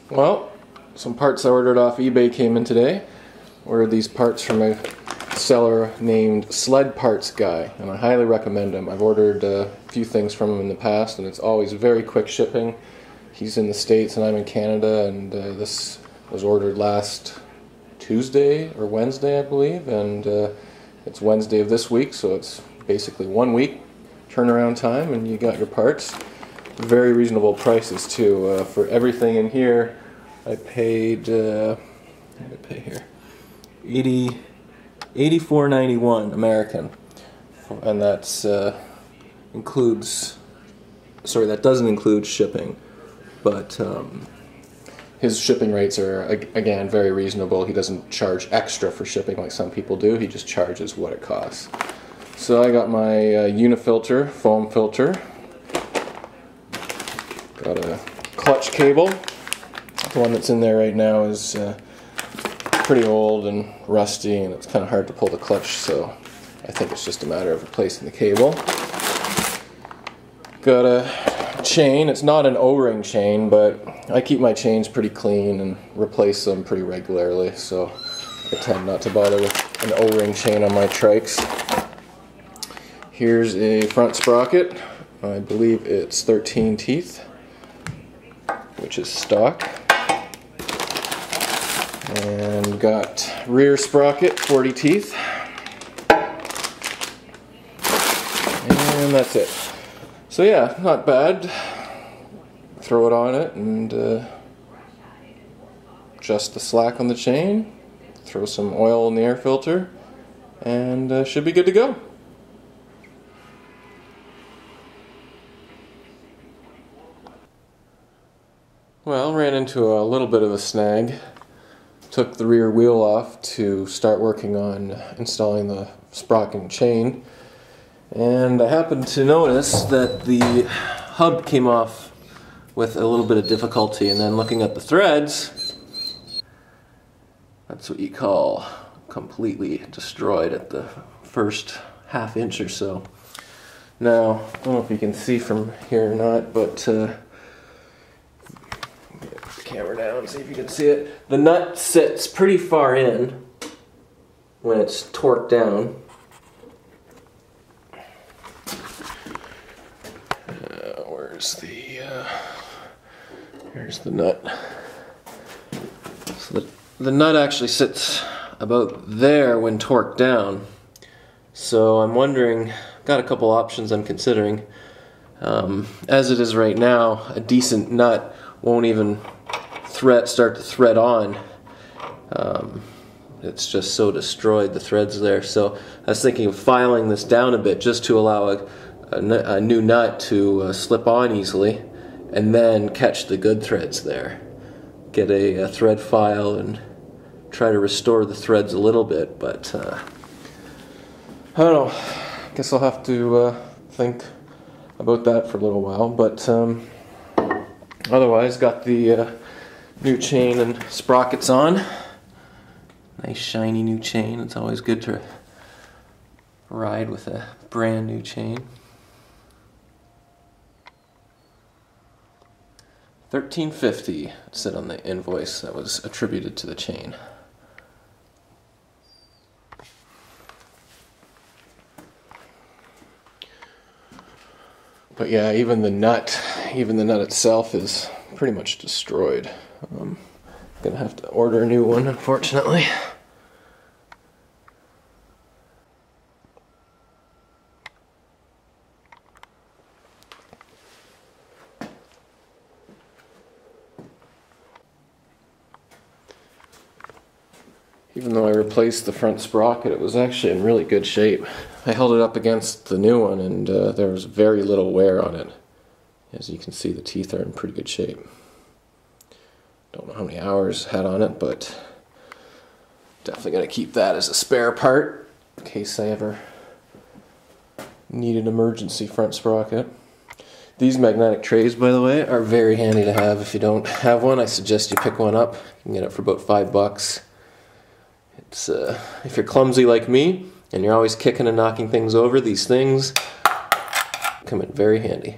Well, some parts I ordered off eBay came in today. Ordered these parts from a seller named Sled Parts Guy, and I highly recommend him. I've ordered a few things from him in the past, and it's always very quick shipping. He's in the States and I'm in Canada, and this was ordered last Tuesday or Wednesday, I believe, and it's Wednesday of this week, so it's basically 1 week turnaround time, and you got your parts. Very reasonable prices too. For everything in here, I paid. What did I pay here? $84.91 American, and that's includes. Sorry, that doesn't include shipping, but his shipping rates are again very reasonable. He doesn't charge extra for shipping like some people do. He just charges what it costs. So I got my unifilter foam filter. Got a clutch cable. The one that's in there right now is pretty old and rusty, and it's kind of hard to pull the clutch, so I think it's just a matter of replacing the cable. Got a chain. It's not an O-ring chain, but I keep my chains pretty clean and replace them pretty regularly, so I tend not to bother with an O-ring chain on my trikes. Here's a front sprocket. I believe it's 13 teeth, which is stock. And got rear sprocket, 40 teeth. And that's it. So yeah, not bad. Throw it on it and adjust the slack on the chain. Throw some oil in the air filter, and should be good to go. Well, ran into a little bit of a snag. Took the rear wheel off to start working on installing the sprocket and chain, and I happened to notice that the hub came off with a little bit of difficulty, and then looking at the threads, that's what you call completely destroyed at the first half inch or so. Now, I don't know if you can see from here or not, but camera down, see if you can see it. The nut sits pretty far in when it's torqued down. Here's the nut. So the nut actually sits about there when torqued down. So I'm wondering, got a couple options I'm considering. As it is right now, a decent nut won't even start to thread on. It's just so destroyed, the threads there. So I was thinking of filing this down a bit just to allow a new nut to slip on easily, and then catch the good threads there. Get a thread file and try to restore the threads a little bit, but I don't know. Guess I'll have to think about that for a little while. But otherwise, got the new chain and sprockets on. Nice shiny new chain. It's always good to ride with a brand new chain. $13.50 it said on the invoice that was attributed to the chain. But yeah, even the nut itself is pretty much destroyed. I'm gonna have to order a new one, unfortunately. Even though I replaced the front sprocket, it was actually in really good shape. I held it up against the new one, and there was very little wear on it. As you can see, the teeth are in pretty good shape. Don't know how many hours I had on it, but definitely going to keep that as a spare part in case I ever need an emergency front sprocket. These magnetic trays, by the way, are very handy to have. If you don't have one, I suggest you pick one up. You can get it for about $5. It's if you're clumsy like me and you're always kicking and knocking things over, these things come in very handy.